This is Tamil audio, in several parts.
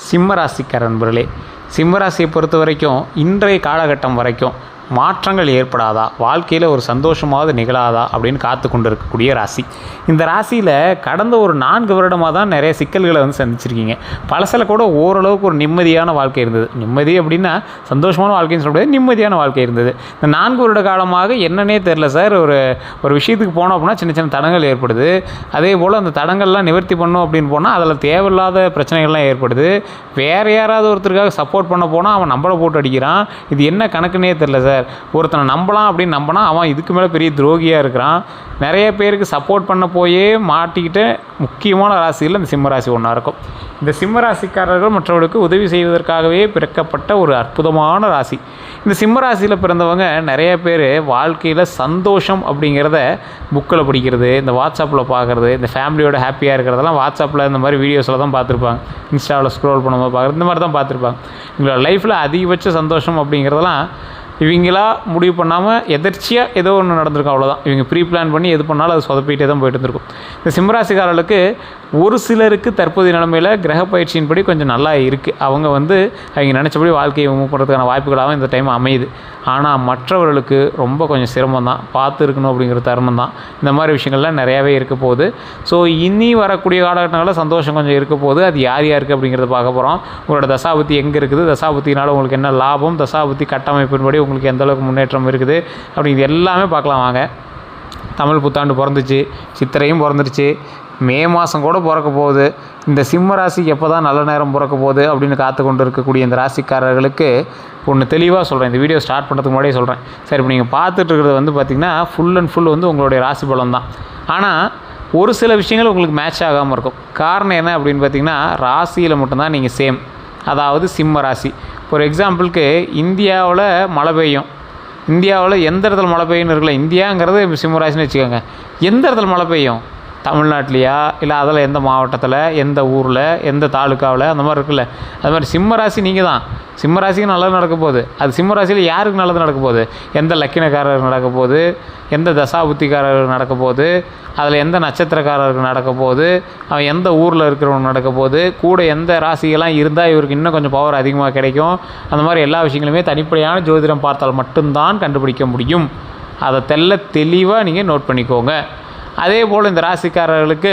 சிம்ம ராசிக்கார நண்பர்களே, சிம்ம ராசியை பொறுத்த வரைக்கும் இன்றைய காலகட்டம் வரைக்கும் மாற்றங்கள் ஏற்படாதா, வாழ்க்கையில் ஒரு சந்தோஷமாவது நிகழாதா அப்படின்னு காத்து கொண்டு இருக்கக்கூடிய ராசி. இந்த ராசியில் கடந்த ஒரு 4 வருடமாக தான் நிறைய சிக்கல்களை வந்து சந்திச்சிருக்கீங்க. பழசில் கூட ஓரளவுக்கு ஒரு நிம்மதியான வாழ்க்கை இருந்தது. நிம்மதி அப்படின்னா சந்தோஷமான வாழ்க்கைன்னு சொல்ல முடியாது, நிம்மதியான வாழ்க்கை இருந்தது. இந்த 4 வருட காலமாக என்னன்னே தெரில சார், ஒரு விஷயத்துக்கு போனோம் அப்படின்னா சின்ன சின்ன தடங்கள் ஏற்படுது. அதே போல் அந்த தடங்கள்லாம் நிவர்த்தி பண்ணோம் அப்படின்னு போனால் அதில் தேவையில்லாத பிரச்சனைகள்லாம் ஏற்படுது. வேறு யாராவது ஒருத்தருக்காக சப்போர்ட் பண்ண போனால் அவன் நம்மளை போட்டு அடிக்கிறான். இது என்ன கணக்குன்னே தெரில சார். ஒருத்தனை நம்பலாம் அப்படின்னு நம்பினா அவன் இதுக்கு மேலே பெரிய துரோகியாக இருக்கிறான். நிறைய பேருக்கு சப்போர்ட் பண்ண போயே மாட்டிக்கிட்டு முக்கியமான ராசியில் இந்த சிம்மராசி ஒன்றா இருக்கும். இந்த சிம்மராசிக்காரர்கள் மற்றவர்களுக்கு உதவி செய்வதற்காகவே பிறக்கப்பட்ட ஒரு அற்புதமான ராசி. இந்த சிம்மராசியில் பிறந்தவங்க நிறைய பேர் வாழ்க்கையில் சந்தோஷம் அப்படிங்கிறத புக்கில் படிக்கிறது, இந்த வாட்ஸ்அப்பில் பார்க்குறது, இந்த ஃபேமிலியோட ஹாப்பியாக இருக்கிறதெல்லாம் வாட்ஸ்அப்பில் இந்த மாதிரி வீடியோஸில் தான் பார்த்துருப்பாங்க. இன்ஸ்டாவில் ஸ்க்ரோல் பண்ணும்போது பார்க்குறது, இந்த மாதிரி தான் பார்த்துருப்பாங்க. இவங்களோட லைஃப்பில் அதிகபட்ச சந்தோஷம் அப்படிங்கிறதெல்லாம் இவங்களா முடிவு பண்ணாமல் எதர்ச்சியாக ஏதோ ஒன்று நடந்திருக்கும், அவ்வளோதான். இவங்க ப்ரீ பிளான் பண்ணி எது பண்ணாலும் அது சொதப்பிகிட்டே தான் போயிட்டு இருந்திருக்கும். இந்த சிம்மராசிக்காரர்களுக்கு ஒரு சிலருக்கு தற்போதைய நிலைமையில் கிரக பயிற்சியின்படி கொஞ்சம் நல்லா இருக்குது. அவங்க நினச்சபடி வாழ்க்கையை மூவ் பண்ணுறதுக்கான வாய்ப்புகளாகவும் இந்த டைம் அமையுது. ஆனால் மற்றவர்களுக்கு ரொம்ப கொஞ்சம் சிரமம் தான், பார்த்து இருக்கணும் அப்படிங்கிற தருணம் தான். இந்த மாதிரி விஷயங்கள்லாம் நிறையாவே இருக்க போகுது. ஸோ இனி வரக்கூடிய காலகட்டங்களில் சந்தோஷம் கொஞ்சம் இருக்க போகுது. அது யார் யாருக்கு அப்படிங்கிறத பார்க்க போகிறோம். உங்களோட தசாபுத்தி எங்கே இருக்குது, தசாபுத்தினால் உங்களுக்கு என்ன லாபம், தசாபுத்தி கட்டமைப்பின்படி உங்களுக்கு எந்தளவுக்கு முன்னேற்றம் இருக்குது அப்படிங்கிறது எல்லாமே பார்க்கலாம் வாங்க. தமிழ் புத்தாண்டு பிறந்துச்சு, சித்திரையும் பிறந்துருச்சு, மே மாதம் கூட பிறக்க போகுது. இந்த சிம்ம ராசிக்கு எப்போ தான் நல்ல நேரம் பிறக்க போகுது அப்படின்னு காத்து கொண்டு இருக்கக்கூடிய இந்த ராசிக்காரர்களுக்கு ஒன்று தெளிவாக சொல்கிறேன். இந்த வீடியோ ஸ்டார்ட் பண்ணுறதுக்கு முன்னாடியே சொல்கிறேன். சரி, இப்போ நீங்கள் பார்த்துட்டு இருக்கிறது பார்த்திங்கன்னா ஃபுல் அண்ட் ஃபுல் உங்களுடைய ராசி பலம் தான். ஆனால் ஒரு சில விஷயங்கள் உங்களுக்கு மேட்ச் ஆகாமல் இருக்கும். காரணம் என்ன அப்படின்னு பார்த்திங்கன்னா, ராசியில் மட்டும்தான் நீங்கள் சேம். அதாவது சிம்ம ராசி. ஒரு எக்ஸாம்பிளுக்கு இந்தியாவில் மழை பெய்யும். இந்தியாவில் எந்த இடத்துல மழை பெய்யுன்னு இருக்குல்ல, இந்தியாங்கிறது சிம்மராசின்னு வச்சுக்கோங்க. எந்த இடத்துல மழை பெய்யும், தமிழ்நாட்டிலையா இல்லை அதில் எந்த மாவட்டத்தில், எந்த ஊரில், எந்த தாலுக்காவில், அந்த மாதிரி இருக்குல்ல. அது மாதிரி சிம்மராசி நீங்கள் தான். சிம்மராசிக்கு நல்லது நடக்க போகுது. அது சிம்மராசியில் யாருக்கு நல்லது நடக்க போகுது, எந்த லக்கினக்காரருக்கு நடக்க போகுது, எந்த தசாபுத்திக்காரருக்கு நடக்க போகுது, அதில் எந்த நட்சத்திரக்காரருக்கு நடக்க போகுது, அவன் எந்த ஊரில் இருக்கிறவங்க நடக்க போகுது, கூட எந்த ராசிகள்லாம் இருந்தால் இவருக்கு இன்னும் கொஞ்சம் பவர் அதிகமாக கிடைக்கும். அந்த மாதிரி எல்லா விஷயங்களுமே தனிப்படையான ஜோதிடம் பார்த்தால் மட்டும்தான் கண்டுபிடிக்க முடியும். அதை தெளிவாக நீங்கள் நோட் பண்ணிக்கோங்க. அதே போல் இந்த ராசிக்காரர்களுக்கு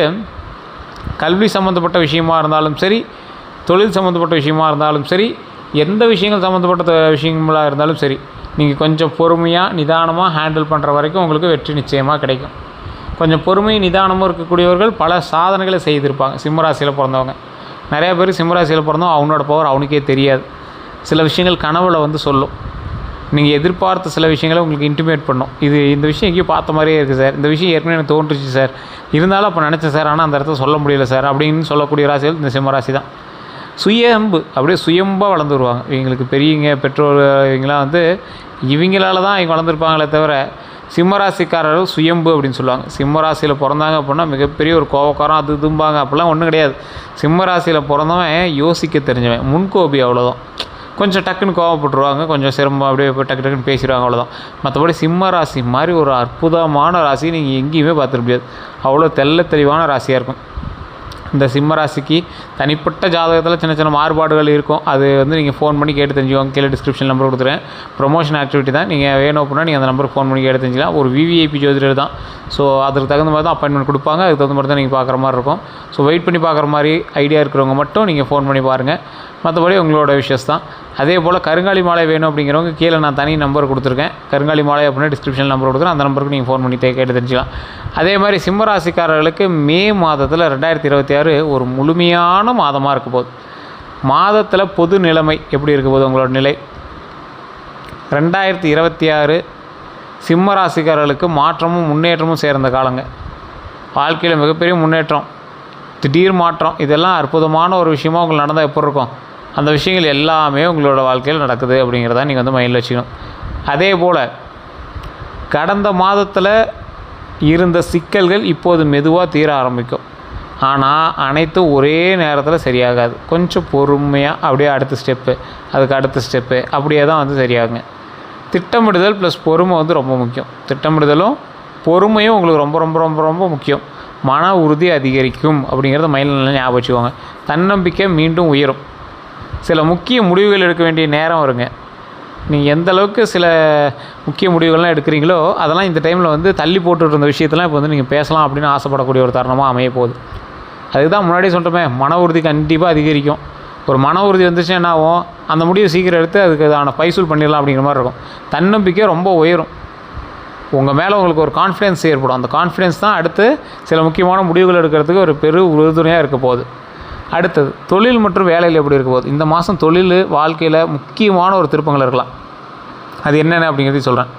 கல்வி சம்மந்தப்பட்ட விஷயமாக இருந்தாலும் சரி, தொழில் சம்மந்தப்பட்ட விஷயமாக இருந்தாலும் சரி, எந்த விஷயங்கள் சம்மந்தப்பட்ட விஷயங்களாக இருந்தாலும் சரி, நீங்கள் கொஞ்சம் பொறுமையாக நிதானமாக ஹேண்டில் பண்ணுற வரைக்கும் உங்களுக்கு வெற்றி நிச்சயமாக கிடைக்கும். கொஞ்சம் பொறுமை நிதானமும் இருக்கக்கூடியவர்கள் பல சாதனைகளை செய்திருப்பாங்க. சிம்மராசியில் பிறந்தவங்க நிறையா பேர் சிம்மராசியில் பிறந்தவங்க அவனோட பவர் அவனுக்கே தெரியாது. சில விஷயங்கள் கனவுல சொல்லும். நீங்கள் எதிர்பார்த்த சில விஷயங்களை உங்களுக்கு இன்டிமேட் பண்ணும். இந்த விஷயம் எங்கேயும் பார்த்த மாதிரியே இருக்குது சார், இந்த விஷயம் ஏற்கனவே எனக்கு தோன்றுச்சு சார், இருந்தாலும் அப்போ நினச்சேன் சார், ஆனால் அந்த இடத்துல சொல்ல முடியல சார் அப்படின்னு சொல்லக்கூடிய ராசிகள் இந்த சிம்மராசி தான். சுயம்பு அப்படியே சுயம்பாக வளர்ந்து வருவாங்க. இவங்களுக்கு பெரியவங்க பெற்றோர் இவங்களாம் இவங்களால தான் இவங்க வளர்ந்துருப்பாங்களே தவிர, சிம்மராசிக்காரர்கள் சுயம்பு அப்படின்னு சொல்லுவாங்க. சிம்மராசியில் பிறந்தாங்க அப்படின்னா மிகப்பெரிய ஒரு கோவக்காரம் அது இதும்பாங்க. அப்படிலாம் ஒன்றும் கிடையாது. சிம்மராசியில் பிறந்தவன் யோசிக்க தெரிஞ்சவன், முன்கோபி, அவ்வளோதான். கொஞ்சம் டக்குன்னு கோவப்பட்டுருவாங்க, கொஞ்சம் சிரமம் அப்படியே டக்குன்னு பேசிடுவாங்க, அவ்வளோதான். மற்றபடி சிம்ம ராசி மாதிரி ஒரு அற்புதமான ராசி நீங்கள் எங்கேயுமே பார்த்துட முடியாது. அவ்வளோ தெளிவான ராசியாக இருக்கும். இந்த சிம்ம ராசிக்கு தனிப்பட்ட ஜாதகத்தில் சின்ன சின்ன மாறுபாடுகள் இருக்கும். அது நீங்கள் ஃபோன் பண்ணி கேட்டு தெரிஞ்சுக்கோங்க. கீழே டிஸ்கிரிப்ஷன் நம்பர் கொடுத்துருவேன். ப்ரொமோஷன் ஆக்டிவிட்டி தான். நீங்கள் வேணும் அப்படின்னா நீங்கள் அந்த நம்பருக்கு ஃபோன் பண்ணி கேட்டு தெரிஞ்சுக்கலாம். ஒரு விவிஐபி ஜோதிடர் தான். ஸோ அதுக்கு தகுந்த மாதிரி தான் அப்பாயின்மெண்ட் கொடுப்பாங்க. அதுக்கு தகுந்த மாதிரி தான் நீங்கள் பார்க்குற மாதிரி இருக்கும். ஸோ வெயிட் பண்ணி பார்க்குற மாதிரி ஐடியா இருக்கிறவங்க மட்டும் நீங்கள் ஃபோன் பண்ணி பாருங்கள். மற்றபடி உங்களோட விஷயஸ் தான். அதே போல் கருங்காலி மாலை வேணும் அப்படிங்கிறவங்க கீழே நான் தனி நம்பர் கொடுத்துருக்கேன். கருங்காலி மாலை அப்படின்னா டிஸ்கிரிப்ஷன் நம்பர் கொடுத்துருக்கேன். அந்த நம்பருக்கு நீங்கள் ஃபோன் பண்ணி கேட்டு தெரிஞ்சுக்கலாம். அதே மாதிரி சிம்மராசிக்காரர்களுக்கு மே மாதத்தில் 2026 ஒரு முழுமையான மாதமாக இருக்க போகுது. மாதத்தில் பொது நிலைமை எப்படி இருக்க போகுது, உங்களோட நிலை 2026 சிம்மராசிக்காரர்களுக்கு மாற்றமும் முன்னேற்றமும் சேர்ந்த காலங்க. வாழ்க்கையில் மிகப்பெரிய முன்னேற்றம், திடீர் மாற்றம், இதெல்லாம் அற்புதமான ஒரு விஷயமாக உங்களுக்கு நடந்தால் எப்படி இருக்கும், அந்த விஷயங்கள் எல்லாமே உங்களோட வாழ்க்கையில் நடக்குது அப்படிங்கிறத நீங்கள் மைண்டில் வச்சுக்கணும். அதே போல் கடந்த மாதத்தில் இருந்த சிக்கல்கள் இப்போது மெதுவாக தீர ஆரம்பிக்கும். ஆனால் அனைத்தும் ஒரே நேரத்தில் சரியாகாது. கொஞ்சம் பொறுமையாக அப்படியே அடுத்த ஸ்டெப்பு, அதுக்கு அடுத்த ஸ்டெப்பு, அப்படியே தான் சரியாகுங்க. திட்டமிடுதல் ப்ளஸ் பொறுமை ரொம்ப முக்கியம். திட்டமிடுதலும் பொறுமையும் உங்களுக்கு ரொம்ப ரொம்ப ரொம்ப ரொம்ப முக்கியம். மன உறுதி அதிகரிக்கும் அப்படிங்கிறத மைண்டில் நல்லா ஞாபகம் வச்சுக்கோங்க. தன்னம்பிக்கை மீண்டும் உயரும். சில முக்கிய முடிவுகள் எடுக்க வேண்டிய நேரம் வருங்க. நீங்கள் எந்த அளவுக்கு சில முக்கிய முடிவுகள்லாம் எடுக்கிறீங்களோ அதெல்லாம் இந்த டைமில் வந்து தள்ளி போட்டுட்டு இருந்த விஷயத்தெல்லாம் இப்போ வந்து நீங்கள் பேசலாம் அப்படின்னு ஆசைப்படக்கூடிய ஒரு தருணமாக அமைய போகுது. அதுக்கு தான் முன்னாடியே சொல்லிட்டோமே, மன உறுதி கண்டிப்பாக அதிகரிக்கும். ஒரு மன உறுதி வந்துச்சுன்னா என்ன ஆகும், அந்த முடிவை சீக்கிரம் எடுத்து அதுக்கு அதான பைசூல் பண்ணிடலாம் அப்படிங்கிற மாதிரி இருக்கும். தன்னம்பிக்கை ரொம்ப உயரும். உங்கள் மேலே உங்களுக்கு ஒரு கான்ஃபிடென்ஸ் ஏற்படும். அந்த கான்ஃபிடென்ஸ் தான் அடுத்து சில முக்கியமான முடிவுகள் எடுக்கிறதுக்கு ஒரு பெரு உறுதுணையாக இருக்க போகுது. அடுத்தது தொழில் மற்றும் வேலையில் எப்படி இருக்க போகுது. இந்த மாதம் தொழில் வாழ்க்கையில் முக்கியமான ஒரு திருப்பங்கள் இருக்கலாம். அது என்னென்ன அப்படிங்கிறதையும் சொல்கிறேன்.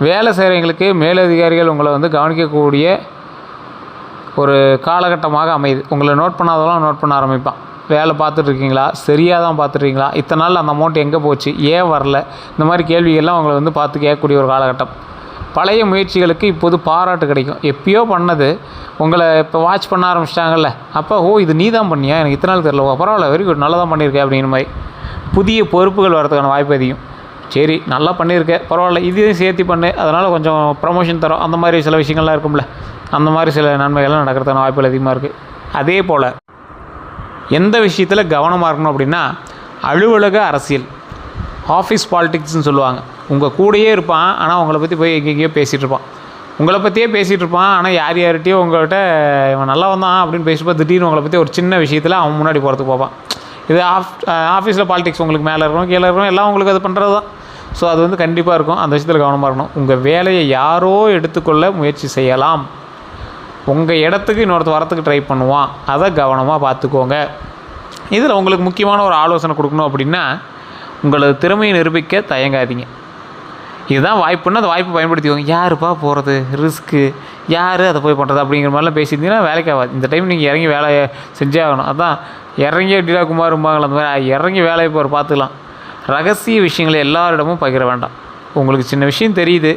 வேலை செய்கிறவங்களுக்கு மேலதிகாரிகள் உங்களை வந்து கவனிக்கக்கூடிய ஒரு காலகட்டமாக அமையுது. உங்களை நோட் பண்ணாதவெல்லாம் நோட் பண்ண ஆரம்பிப்பான். வேலை பார்த்துட்ருக்கீங்களா, சரியாக தான் பார்த்துட்ருக்கீங்களா, இத்தனை நாள் அந்த அமௌண்ட் எங்கே போச்சு, ஏன் வரல, இந்த மாதிரி கேள்விகள்லாம் உங்களை வந்து பார்த்து கேட்கக்கூடிய ஒரு காலகட்டம். பழைய முயற்சிகளுக்கு இப்போது பாராட்டு கிடைக்கும். எப்பயோ பண்ணது உங்களை இப்போ வாட்ச் பண்ண ஆரம்பிச்சிட்டாங்கல்ல, அப்போ இது நீ தான் பண்ணியா, எனக்கு இத்தனை நாள் தெரியல, பரவாயில்ல, வெரி குட், நல்லா தான் பண்ணியிருக்கேன் அப்படிங்கிற மாதிரி புதிய பொறுப்புகள் வரதுக்கான வாய்ப்பு அதிகம். சரி நல்லா பண்ணியிருக்கேன், பரவாயில்ல, இதையும் சேர்த்து பண்ணு, அதனால் கொஞ்சம் ப்ரமோஷன் தரோம், அந்த மாதிரி சில விஷயங்கள்லாம் இருக்கும்ல, அந்த மாதிரி சில நன்மைகள்லாம் நடக்கிறதுக்கான வாய்ப்புகள் அதிகமாக இருக்குது. அதே போல் எந்த விஷயத்தில் கவனமாக இருக்கணும் அப்படின்னா, அலுவலக அரசியல், ஆஃபீஸ் பாலிடிக்ஸ்னு சொல்லுவாங்க. உங்கள் கூடயே இருப்பான், ஆனால் உங்களை பற்றி போய் எங்கெங்கேயோ பேசிகிட்டு இருப்பான். உங்களை பற்றியே பேசிகிட்டு இருப்பான், ஆனால் யார்கிட்டையோ உங்கள்கிட்ட இவன் நல்லா வந்தான் அப்படின்னு பேசிப்பா, திடீர்னு உங்களை பற்றி ஒரு சின்ன விஷயத்தில் அவன் முன்னாடி போகிறதுக்கு பார்ப்பான். இது ஆஃபீஸில் பாலிடிக்ஸ் உங்களுக்கு மேலே இருக்கணும், கீழே இருக்கணும், எல்லாம் உங்களுக்கு அது பண்ணுறது தான். ஸோ அது வந்து கண்டிப்பாக இருக்கும். அந்த விஷயத்தில் கவனமாக இருக்கணும். உங்கள் வேலையை யாரோ எடுத்துக்கொள்ள முயற்சி செய்யலாம். உங்கள் இடத்துக்கு இன்னொருத்த வரத்துக்கு ட்ரை பண்ணுவான், அதை கவனமாக பார்த்துக்கோங்க. இதில் உங்களுக்கு முக்கியமான ஒரு ஆலோசனை கொடுக்கணும் அப்படின்னா, உங்களது திறமையை நிரூபிக்க தயங்காதீங்க. இதுதான் வாய்ப்புன்னா அந்த வாய்ப்பு பயன்படுத்திக்கோங்க. யாருப்பா போகிறது, ரிஸ்க்கு, யார் அதை போய் பண்ணுறது அப்படிங்கிற மாதிரிலாம் பேசியிருந்தீங்கன்னா வேலைக்கு ஆகாது. இந்த டைம் நீங்கள் இறங்கி வேலையை செஞ்சே ஆகணும். அதான் இறங்கி எப்படிடா குமாரும்பாங்களா, அந்த மாதிரி இறங்கி வேலையை போகிற பார்த்துக்கலாம். ரகசிய விஷயங்களை எல்லாரிடமும் பகிர வேண்டாம். உங்களுக்கு சின்ன விஷயம் தெரியுது,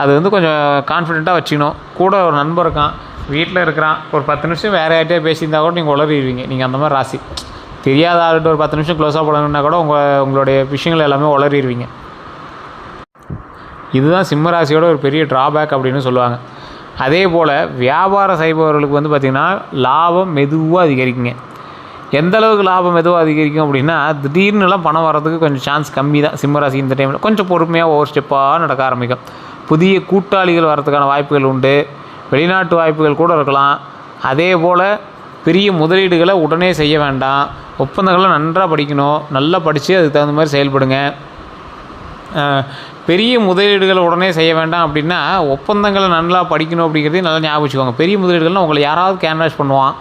அது வந்து கொஞ்சம் கான்ஃபிடெண்ட்டாக வச்சுக்கணும். கூட ஒரு நண்பர் இருக்கான், வீட்டில் இருக்கிறான், ஒரு 10 நிமிஷம் வேறு யார்கிட்டே பேசியிருந்தால் கூட நீங்கள் உளறிடுவீங்க. நீங்கள் அந்த மாதிரி ராசி, தெரியாத ஆள்கிட்ட ஒரு 10 நிமிஷம் க்ளோஸாக போடணுன்னா கூட உங்களுடைய விஷயங்கள் எல்லாமே உளறிடுவீங்க. இதுதான் சிம்ம ராசியோட ஒரு பெரிய ட்ராபேக் அப்படின்னு சொல்லுவாங்க. அதே போல் வியாபாரம் செய்பவர்களுக்கு வந்து பார்த்திங்கன்னா லாபம் மெதுவாக அதிகரிக்குங்க. எந்த அளவுக்கு லாபம் மெதுவாக அதிகரிக்கும் அப்படின்னா, திடீர்னுலாம் பணம் வர்றதுக்கு கொஞ்சம் சான்ஸ் கம்மி தான். சிம்மராசி இந்த டைமில் கொஞ்சம் பொறுமையாக ஒவ்வொரு ஸ்டெப்பாக நடக்க ஆரம்பிக்கும். புதிய கூட்டாளிகள் வரதுக்கான வாய்ப்புகள் உண்டு. வெளிநாட்டு வாய்ப்புகள் கூட இருக்கலாம். அதே போல் பெரிய முதலீடுகளை உடனே செய்ய வேண்டாம். ஒப்பந்தங்களை நன்றாக படிக்கணும். நல்லா படித்து அதுக்கு தகுந்த மாதிரி செயல்படுங்க. பெரிய முதலீடுகளை உடனே செய்ய வேண்டாம் அப்படின்னா, ஒப்பந்தங்களை நல்லா படிக்கணும் அப்படிங்கிறதையும் நல்லா ஞாபகம் வச்சுக்கோங்க. பெரிய முதலீடுகள்னால் உங்களை யாராவது கேன்வாஷ் பண்ணுவான்,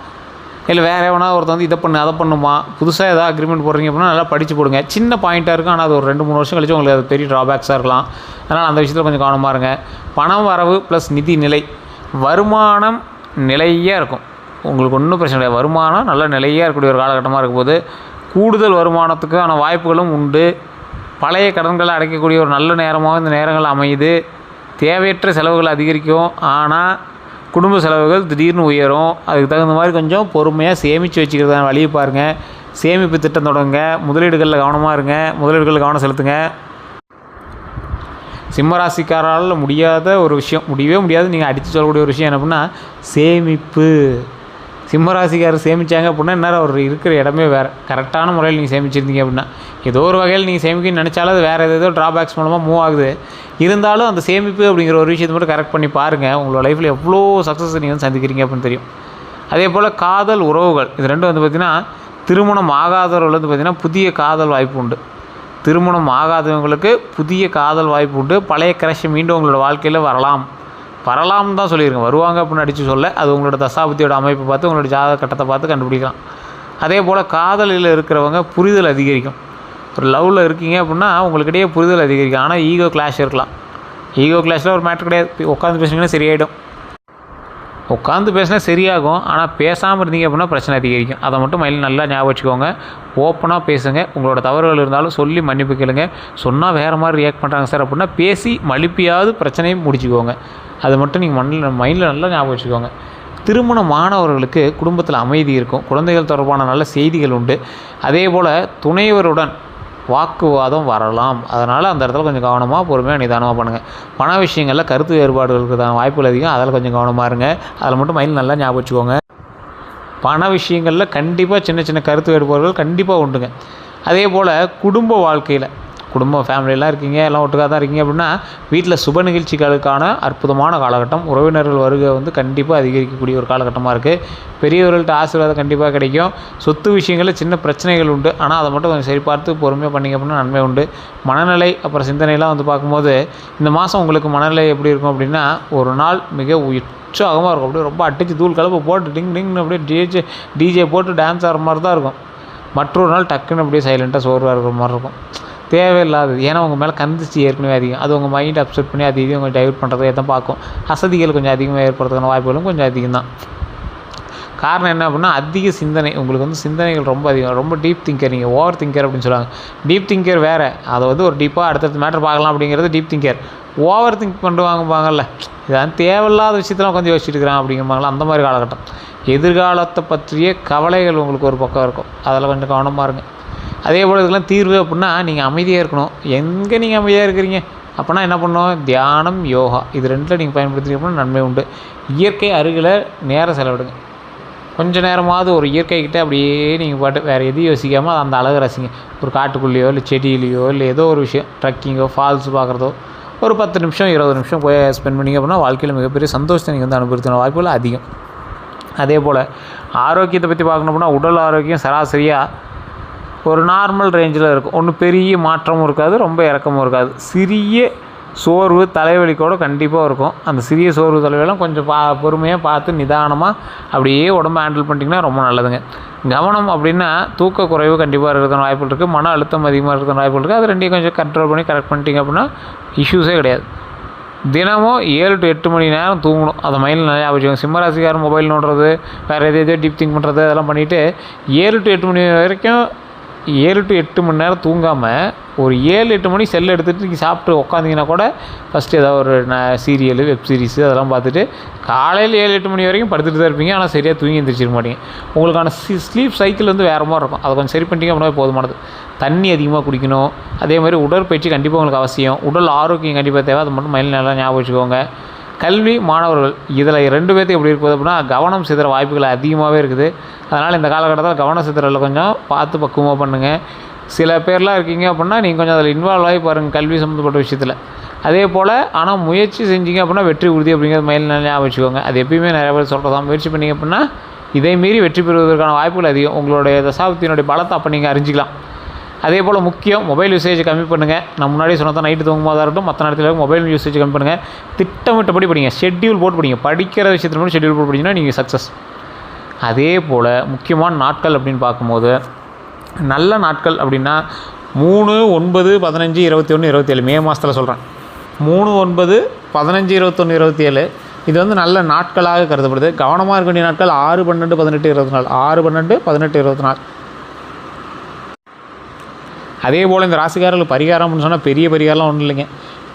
இல்லை வேறு எவனாவது ஒருத்தர் வந்து இதை பண்ணு அதை பண்ணுமா, புதுசாக ஏதாவது அக்ரிமெண்ட் போடுறீங்க அப்படின்னா நல்லா படித்து போடுங்க. சின்ன பாயிண்ட்டாக இருக்கும், ஆனால் அது ஒரு 2-3 வருஷம் கழிச்சு உங்களுக்கு அது பெரிய ட்ராபேக்ஸாக இருக்கலாம். அதனால் அந்த விஷயத்தில் கொஞ்சம் கவனமாக இருங்க. பணம் வரவு ப்ளஸ் நிதி நிலை, வருமானம் நிலையாக இருக்கும். உங்களுக்கு ஒன்றும் பிரச்சனை இல்லை. வருமானம் நல்ல நிலையாக இருக்கக்கூடிய ஒரு காலகட்டமாக இருக்கும்போது கூடுதல் வருமானத்துக்கான வாய்ப்புகளும் உண்டு. பழைய கடன்களை அடைக்கக்கூடிய ஒரு நல்ல நேரமாக இந்த நேரங்கள் அமையுது. தேவையற்ற செலவுகள் அதிகரிக்கும், ஆனால் குடும்ப செலவுகள் திடீர்னு உயரும். அதுக்கு தகுந்த மாதிரி கொஞ்சம் பொறுமையாக சேமித்து வச்சுக்கிறதான வழியை பாருங்கள். சேமிப்பு திட்டம் தொடங்குங்க. முதலீடுகளில் கவனமாக இருங்க. முதலீடுகளில் கவனம் செலுத்துங்க. சிம்மராசிக்காரால் முடியாத ஒரு விஷயம், முடியவே முடியாது, நீங்கள் அடித்து சொல்லக்கூடிய ஒரு விஷயம் என்ன அப்படின்னா சேமிப்பு. சிம்மராசிக்காரர் சேமித்தாங்க அப்படின்னா இந்நேரம் அவர் இருக்கிற இடமே வேறு. கரெக்டான முறையில் நீங்கள் சேமிச்சிருந்தீங்க அப்படின்னா, ஏதோ ஒரு வகையில் நீங்கள் சேமிக்கணும்னு நினச்சாலும் அது வேறு ஏதோ ட்ராபேக்ஸ் மூலமாக மூவ் ஆகுது. இருந்தாலும் அந்த சேமிப்பு அப்படிங்கிற ஒரு விஷயத்தை மட்டும் கரெக்ட் பண்ணி பாருங்கள். உங்களோட லைஃப்பில் எவ்வளோ சக்ஸஸ் நீங்கள் வந்து சந்திக்கிறீங்க அப்படின்னு தெரியும். அதே போல் காதல் உறவுகள், இது ரெண்டும் வந்து பார்த்திங்கன்னா, திருமணம் ஆகாதவர்கள் வந்து பார்த்திங்கன்னா புதிய காதல் வாய்ப்பு உண்டு. திருமணம் ஆகாதவங்களுக்கு புதிய காதல் வாய்ப்பு உண்டு. பழைய கிரஷ் மீண்டும் உங்களோட வாழ்க்கையில் வரலாம்னு தான் சொல்லியிருக்கேன். வருவாங்க அப்படின்னு அடித்து சொல்ல, அது உங்களோட தசாபுத்தியோட அமைப்பை பார்த்து உங்களோட ஜாதக கட்டத்தை பார்த்து கண்டுபிடிக்கலாம். அதே போல் காதலில் இருக்கிறவங்க புரிதல் அதிகரிக்கும். ஒரு லவ்வில் இருக்கீங்க அப்படின்னா உங்களுக்கிடையே புரிதல் அதிகரிக்கும். ஆனால் ஈகோ கிளாஷ் இருக்கலாம். ஈகோ கிளாஷில் ஒரு மேட்ரு கிடையாது. உட்காந்து பேசுனீங்கன்னா சரியாயிடும். உட்காந்து பேசினா சரியாகும், ஆனால் பேசாமல் இருந்தீங்க அப்படின்னா பிரச்சனை அதிகரிக்கும். அதை மட்டும் மைண்டில் நல்லா ஞாபகம் வச்சுக்கோங்க. ஓப்பனாக பேசுங்க. உங்களோட தவறுகள் இருந்தாலும் சொல்லி மன்னிப்பு கேளுங்க. சொன்னால் வேறு மாதிரி ரியாக்ட் பண்ணுறாங்க சார் அப்படின்னா பேசி மழுப்பியாவது பிரச்சனையை முடிச்சுக்கோங்க. அது மட்டும் நீங்கள் மைண்டில் நல்லா ஞாபகம் வச்சுக்கோங்க. திருமணமானவர்களுக்கு குடும்பத்தில் அமைதி இருக்கும். குழந்தைகள் தொடர்பான நல்ல செய்திகள் உண்டு. அதே போல் துணைவருடன் வாக்குவாதம் வரலாம். அதனால் அந்த இடத்துல கொஞ்சம் கவனமாக பொறுமையாக நிதானமாக பண்ணுங்கள். பண விஷயங்களில் கருத்து வேறுபாடுகளுக்கு தான் வாய்ப்புகள் அதிகம். அதில் கொஞ்சம் கவனமாக இருங்க. அதில் மட்டும் மைண்டில் நல்லா ஞாபகம் வச்சுக்கோங்க. பண விஷயங்களில் கண்டிப்பாக சின்ன சின்ன கருத்து வேறுபாடுகள் கண்டிப்பாக உண்டுங்க. அதே போல் குடும்ப வாழ்க்கையில் ஃபேமிலியெல்லாம் இருக்கீங்க, எல்லாம் ஒட்டுக்காக தான் இருக்கீங்க அப்படின்னா வீட்டில் சுப நிகழ்ச்சிகளுக்கான அற்புதமான காலகட்டம். உறவினர்கள் வருகை வந்து கண்டிப்பாக அதிகரிக்கக்கூடிய ஒரு காலகட்டமாக இருக்குது. பெரியவர்கள்ட்ட ஆசீர்வாதம் கண்டிப்பாக கிடைக்கும். சொத்து விஷயங்களில் சின்ன பிரச்சனைகள் உண்டு, ஆனால் அதை மட்டும் கொஞ்சம் சரி பார்த்து பொறுமையாக பண்ணிங்க அப்படின்னா நன்மை உண்டு. மனநிலை அப்புறம் சிந்தனைலாம் வந்து பார்க்கும்போது இந்த மாதம் உங்களுக்கு மனநிலை எப்படி இருக்கும் அப்படின்னா, ஒரு நாள் மிக உற்சாகமாக இருக்கும். அப்படியே ரொம்ப அடித்து தூள் கலப்பு போட்டு டிங் டிங்னு அப்படியே டிஜே போட்டு டான்ஸ் ஆடுற மாதிரி தான் இருக்கும். மற்றொரு நாள் டக்குன்னு அப்படியே சைலண்ட்டாக சோர்வாக இருக்கிற மாதிரி இருக்கும். தேவையில்லாதது, ஏன்னா உங்கள் மேலே கந்திச்சு ஏற்கனவே அதிகம், அது உங்கள் மைண்ட் அப்செட் பண்ணி அது இதையும் கொஞ்சம் டைவர்ட் பண்ணுறதை தான் பார்க்கும். அசதிகள் கொஞ்சம் அதிகமாக ஏற்படுறதுக்கான வாய்ப்புகளும் கொஞ்சம் அதிகம் தான். காரணம் என்ன அப்படின்னா அதிக சிந்தனை, உங்களுக்கு வந்து சிந்தனைகள் ரொம்ப அதிகம், ரொம்ப டீப் திங்கர், நீங்கள் ஓவர் திங்கர் அப்படின்னு சொல்லுவாங்க. டீப் திங்கர் வேறு, அதை வந்து ஒரு டீப்பாக அடுத்தடுத்த மேட்டர் பார்க்கலாம் அப்படிங்கிறது டீப் திங்கர். ஓவர் திங்க் பண்ணுவாங்கப்பாங்கல்ல, இதான் தேவையில்லாத விஷயத்தெல்லாம் கொஞ்சம் யோசிச்சுட்டு இருக்கிறான் அப்படிங்கிறப்பாங்களா, அந்த மாதிரி காலகட்டம். எதிர்காலத்தை பற்றிய கவலைகள் உங்களுக்கு ஒரு பக்கம் இருக்கும், அதில் கொஞ்சம் கவனமாக இருங்க. அதே போல் இதுக்கெல்லாம் தீர்வு அப்படின்னா நீங்கள் அமைதியாக இருக்கணும். எங்கே நீங்கள் அமைதியாக இருக்கிறீங்க அப்படின்னா என்ன பண்ணணும், தியானம், யோகா, இது ரெண்டில் நீங்கள் பயன்படுத்திங்க அப்படின்னா நன்மை உண்டு. இயற்கை அருகில் நேரம் செலவிடுங்க. கொஞ்சம் நேரமாவது ஒரு இயற்கைக்கிட்ட அப்படியே நீங்கள் பாட்டு வேறு எதையும் யோசிக்காமல் அந்த அழகை ரசிங்க. ஒரு காட்டுக்குள்ளேயோ இல்லை செடியிலையோ இல்லை ஏதோ ஒரு விஷயம், ட்ரக்கிங்கோ ஃபால்ஸ் பார்க்குறதோ ஒரு 10 நிமிஷம் 20 நிமிஷம் போய் ஸ்பெண்ட் பண்ணிங்க அப்படின்னா வாழ்க்கையில் மிகப்பெரிய சந்தோஷத்தை நீங்கள் வந்து அனுபவிக்கிற வாய்ப்புகள் அதிகம். அதே போல் ஆரோக்கியத்தை பற்றி பார்க்கணும் அப்படின்னா உடல் ஆரோக்கியம் சராசரியாக ஒரு நார்மல் ரேஞ்சில் இருக்கும். ஒன்றும் பெரிய மாற்றமும் இருக்காது, ரொம்ப இறக்கமும் இருக்காது. சிறிய சோர்வு தலைவலிக்கூட கண்டிப்பாக இருக்கும். அந்த சிறிய சோர்வு தலைவலிலாம் கொஞ்சம் பொறுமையாக பார்த்து நிதானமாக அப்படியே உடம்பை ஹேண்டில் பண்ணிட்டிங்கன்னா ரொம்ப நல்லதுங்க. கவனம் அப்படின்னா தூக்க குறைவு கண்டிப்பாக இருக்கிற வாய்ப்புகள் இருக்குது, மன அழுத்தம் அதிகமாக இருக்கிற வாய்ப்புகள் இருக்குது. அது ரெண்டையும் கொஞ்சம் கண்ட்ரோல் பண்ணி கரெக்ட் பண்ணிட்டீங்க அப்படின்னா இஷ்யூஸே கிடையாது. தினமும் 7 to 8 மணி நேரம் தூங்கணும். அதை மைண்டில் நிறையா வச்சுக்கோங்க. சிம்மராசிக்காரர் மொபைல் நோண்டுறது, வேறு எதோ டீப் திங்க் பண்ணுறது அதெல்லாம் பண்ணிவிட்டு 7 to 8 மணி வரைக்கும் 7 to 8 மணி நேரம் தூங்காமல் ஒரு 7-8 மணி செல் எடுத்துகிட்டு நீங்கள் சாப்பிட்டு உட்காந்திங்கன்னா கூட ஃபஸ்ட்டு ஏதாவது ஒரு சீரியலு வெப் சீரிஸு அதெல்லாம் பார்த்துட்டு காலையில் 7-8 மணி வரைக்கும் படுத்துட்டு தான் இருப்பீங்க. ஆனால் சரியாக தூங்கி எந்திரிச்சிருக்க மாட்டீங்க. உங்களுக்கான ஸ்லீப் சைக்கிள் வந்து வேறு மாதிரி இருக்கும். அதை கொஞ்சம் சரி பண்ணிட்டீங்க அப்படின்னா போதுமானது. தண்ணி அதிகமாக குடிக்கணும். அதே மாதிரி உடற்பயிற்சி கண்டிப்பாக உங்களுக்கு அவசியம். உடல் ஆரோக்கியம் கண்டிப்பாக தேவை, அது மட்டும் மைண்டில் நல்லா ஞாபகம் வச்சுக்கோங்க. கல்வி, மாணவர்கள், இதில் 2 பேர்த்துக்கு எப்படி இருக்குது அப்படின்னா கவனம் சிதற வாய்ப்புகள் அதிகமாகவே இருக்குது. அதனால் இந்த காலகட்டத்தில் கவனம் சிதறலில் கொஞ்சம் பார்த்து பக்குவமாக பண்ணுங்கள். சில பேர்லாம் இருக்கீங்க அப்படின்னா நீங்கள் கொஞ்சம் அதில் இன்வால்வ் ஆகி பாருங்கள் கல்வி சம்மந்தப்பட்ட விஷயத்தில். அதே போல் ஆனால் முயற்சி செஞ்சீங்க அப்படின்னா வெற்றி உறுதி அப்படிங்கிறது மைண்டில் நல்லா வச்சுக்கோங்க. அது எப்பயுமே நிறைய பேர் சொல்கிறதா, முயற்சி பண்ணிங்க அப்படின்னா இதை மீறி வெற்றி பெறுவதற்கான வாய்ப்புகள் அதிகம். உங்களுடைய தசாப்தியினுடைய பலத்தை அப்போ நீங்கள் அறிஞ்சிக்கலாம். அதே போல் முக்கியம், மொபைல் யூசேஜ் கம்மி பண்ணுங்கள். நான் முன்னாடி சொன்னதான் நைட்டு தூங்கும்போதாக இருக்கட்டும், மற்ற நேரத்தில் மொபைல் யூசேஜ் கம்மி பண்ணுங்கள். திட்டமிட்டபடி படிங்க, ஷெட்யூல் போட்டு படிங்க. படிக்கிற விஷயத்தில் மட்டும் ஷெட்யூல் போட்டு படிங்கன்னா நீங்கள் சக்ஸஸ். அதே போல் முக்கியமான நாட்கள் அப்படின்னு பார்க்கும்போது நல்ல நாட்கள் அப்படின்னா 3, 9, 15, 21, 27 மே மாதத்தில் சொல்கிறேன். 3, 9, 15, 21, 27 இது வந்து நல்ல நாட்களாக கருதப்படுது. கவனமாக இருக்க வேண்டிய நாட்கள் 6, 12, 18, 24. 6, 12, 18, 24. அதே போல் இந்த ராசிக்காரர்களுக்கு பரிகாரம்னு சொன்னால் பெரிய பரிகாரம்லாம் ஒன்றும் இல்லைங்க.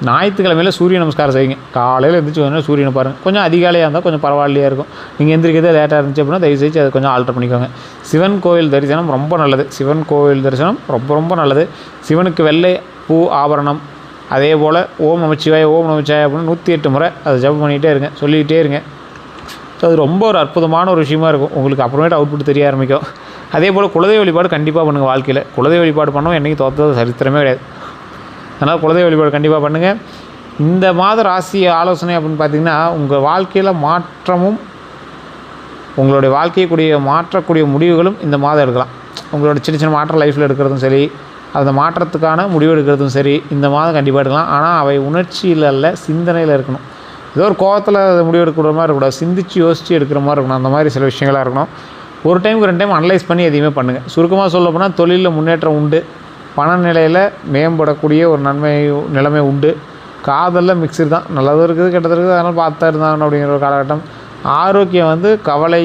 ஞாயிற்றுக்கிழமையில் சூரிய நமஸ்காரம் செய்யுங்க. காலையில் எழுந்திரிச்சு வந்து சூரியனை பாருங்கள். கொஞ்சம் அதிகாலையாக இருந்தால் கொஞ்சம் பரவாயில்லையாக இருக்கும். நீங்கள் எந்திரிக்கிறதே லேட்டாக இருந்துச்சு அப்படின்னா தயவுசெய்து அதை கொஞ்சம் ஆல்டர் பண்ணிக்கோங்க. சிவன் கோவில் தரிசனம் ரொம்ப நல்லது. சிவன் கோவில் தரிசனம் ரொம்ப ரொம்ப நல்லது. சிவனுக்கு வெள்ளை பூ ஆபரணம், அதே போல் ஓம் நமச்சிவாய ஓம் நமச்சிவாய அப்படின்னு 108 முறை அதை ஜபம் பண்ணிகிட்டே இருங்க, சொல்லிக்கிட்டே இருங்க. ஸோ அது ரொம்ப ஒரு அற்புதமான ஒரு விஷயமா இருக்கும். உங்களுக்கு அப்புறமேட்டு அவுட்புட் தெரிய ஆரம்பிக்கும். அதே போல் குலதெய்வ வழிபாடு கண்டிப்பாக பண்ணுங்கள். வாழ்க்கையில் குலதெய்வ வழிபாடு பண்ணவும் என்றைக்கும் தோற்றது சரித்திரமே கிடையாது. அதனால் குலதெய்வ வழிபாடு கண்டிப்பாக பண்ணுங்கள். இந்த மாத ராசி ஆலோசனை அப்படின்னு பார்த்திங்கன்னா உங்கள் வாழ்க்கையில் மாற்றமும் உங்களுடைய வாழ்க்கையக்கூடிய மாற்றக்கூடிய முடிவுகளும் இந்த மாதம் எடுக்கலாம். உங்களோட சின்ன சின்ன மாற்றம் லைஃப்பில் எடுக்கிறதும் சரி, அந்த மாற்றத்துக்கான முடிவு எடுக்கிறதும் சரி இந்த மாதம் கண்டிப்பாக எடுக்கலாம். ஆனால் அவை உணர்ச்சியில் அல்ல, சிந்தனையில் இருக்கணும். ஏதோ ஒரு கோவத்தில் முடிவு எடுக்கிற மாதிரி இருக்கக்கூடாது, சிந்திச்சு யோசித்து எடுக்கிற மாதிரி இருக்கணும். அந்த மாதிரி சில விஷயங்களாக இருக்கணும். ஒரு டைமுக்கு 2 டைம் அனலைஸ் பண்ணி எதையுமே பண்ணுங்கள். சுருக்கமாக சொல்ல போனால் தொழிலில் முன்னேற்றம் உண்டு, பண நிலையில் மேம்படக்கூடிய ஒரு நிலைமை உண்டு. காதலில் மிக்சர் தான், நல்லதும் இருக்குது கெட்டது இருக்குது, அதனால் பார்த்தா இருந்தாங்க அப்படிங்கிற ஒரு காலகட்டம். ஆரோக்கியம் வந்து கவலை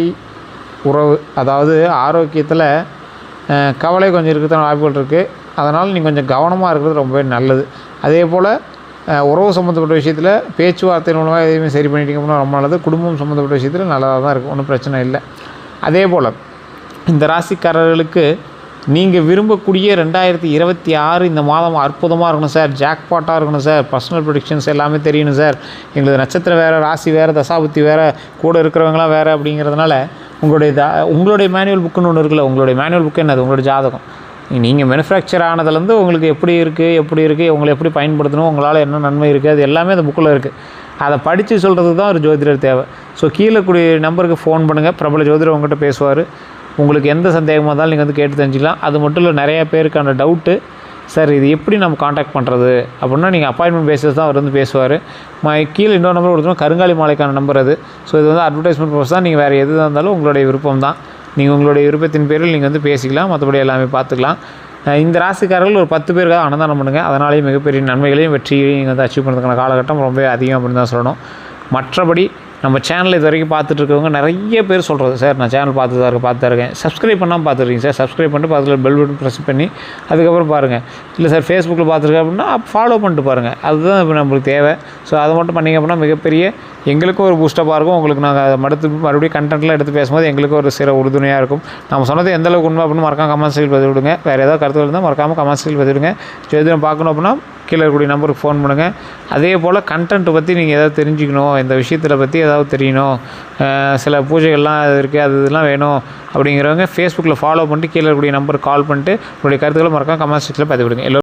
உறவு, அதாவது ஆரோக்கியத்தில் கவலை கொஞ்சம் இருக்கிறதான வாய்ப்புகள் இருக்குது. அதனால் நீங்கள் கொஞ்சம் கவனமாக இருக்கிறது ரொம்பவே நல்லது. அதே போல் உறவு சம்மந்தப்பட்ட விஷயத்தில் பேச்சுவார்த்தை மூலமாக எதையுமே சரி பண்ணிட்டீங்க அப்படின்னா ரொம்ப நல்லது. குடும்பம் சம்மந்தப்பட்ட விஷயத்தில் நல்லா தான் இருக்கும், ஒன்றும் பிரச்சனை இல்லை. அதே போல் இந்த ராசிக்காரர்களுக்கு நீங்கள் விரும்பக்கூடிய 2026 இந்த மாதம் அற்புதமாக இருக்கணும் சார், ஜாக்பாட்டாக இருக்கணும் சார், பர்சனல் ப்ரொடிக்ஷன்ஸ் எல்லாமே தெரியணும் சார், எங்களது நட்சத்திரம் வேறு, ராசி வேறு, தசாபுத்தி வேறு, கூட இருக்கிறவங்களாம் வேறு அப்படிங்கிறதுனால உங்களுடைய மேனுவல் புக்குன்னு ஒன்று இருக்குல்ல, உங்களுடைய மேனுவல் புக்கு என்னது, உங்களுடைய ஜாதகம். நீங்கள் மேனுஃபேக்சர் ஆனதுலேருந்து உங்களுக்கு எப்படி இருக்குது உங்களை எப்படி பயன்படுத்தணும், உங்களால் என்ன நன்மை இருக்குது, அது எல்லாமே அந்த புக்கில் இருக்குது. அதை படித்து சொல்கிறதுக்கு தான் ஒரு ஜோதிடர் தேவை. ஸோ கீழே கூடிய நம்பருக்கு ஃபோன் பண்ணுங்கள், பிரபல ஜோதிடர் உங்கள்கிட்ட பேசுவார். உங்களுக்கு எந்த சந்தேகமாக இருந்தாலும் நீங்கள் வந்து கேட்டு தெரிஞ்சிக்கலாம். அது மட்டும் இல்லை, நிறையா பேருக்கான டவுட்டு, சார் இது எப்படி நம்ம காண்டாக்ட் பண்ணுறது அப்படின்னா நீங்கள் அப்பாயின்மெண்ட் பேஸஸ் தான் அவர் வந்து பேசுவார். கீழே இன்னொரு நம்பர் கொடுத்தோம்னா கருங்காலி மாலைக்கான நம்பர் அது. ஸோ இது வந்து அட்வர்டைஸ்மெண்ட் பர்பஸ் தான். நீங்கள் வேறு எதுவாக இருந்தாலும் உங்களுடைய விருப்பம் தான். நீங்கள் உங்களுடைய விருப்பத்தின் பேரில் நீங்கள் வந்து பேசிக்கலாம், மற்றபடி எல்லாமே பார்த்துக்கலாம். இந்த ராசிக்காரர்கள் ஒரு 10 பேருக்காக அன்னதானம் பண்ணுங்கள். அதனாலேயே மிகப்பெரிய நன்மைகளையும் வெற்றியையும் நீங்கள் வந்து அச்சீவ் பண்ணுறதுக்கான காலகட்டம் ரொம்ப அதிகம் அப்படின்னு தான் சொல்லணும். மற்றபடி நம்ம சேனல் இது வரைக்கும் பார்த்துட்டு இருக்கவங்க நிறைய பேர் சொல்கிறது, சார் நான் சேனல் பார்த்து தான் இருக்கேன், சப்ஸ்கிரைப் பண்ணாமல் பார்த்துருக்கீங்க சார், சப்ஸ்கிரைப் பண்ணிட்டு பக்கத்தில் பெல் பட்டன் ப்ரெஸ் பண்ணி அதுக்கப்புறம் பாருங்கள். இல்லை சார் ஃபேஸ்புக்கில் பார்த்துருக்கேன் அப்படின்னா ஃபாலோ பண்ணிட்டு பாருங்கள். அதுதான் இப்போ நம்மளுக்கு தேவை. ஸோ அதை மட்டும் பண்ணிங்க அப்படின்னா மிகப்பெரிய எங்களுக்கும் ஒரு பூஸ்டப்பாக இருக்கும். உங்களுக்கு நாங்கள் அதை மறுபடியும் கண்டென்ட்லாம் எடுத்து பேசும்போது எங்களுக்கும் ஒரு சில உறுதுணையாக இருக்கும். நம்ம சொன்னது எந்த அளவுக்கு உண்மை அப்படின்னு மறக்காம கமெண்ட் செக்ஷனில் பதிவு விடுங்க. வேறு ஏதாவது கருத்துக்கள் இருந்தால் மறக்காமல் கமெண்ட் செக்ஷனில் பதிவு விடுங்க. ஜோதிடம் பார்க்கணும் அப்படின்னா கீழே இருக்கக்கூடிய நம்பருக்கு ஃபோன் பண்ணுங்கள். அதே போல் கண்டென்ட் பற்றி நீங்கள் ஏதாவது தெரிஞ்சுக்கணும், இந்த விஷயத்தில் பற்றி ஏதாவது தெரியணும், சில பூஜைகள்லாம் இருக்குது, அது இதெல்லாம் வேணும் அப்படிங்கிறவங்க ஃபேஸ்புக்கில் ஃபாலோ பண்ணிட்டு கீழே இருக்கக்கூடிய நம்பருக்கு கால் பண்ணிட்டு உங்களுடைய கருத்துக்களை மறக்காம கமெண்ட் செக்ஷனில் பதிவு விடுங்க.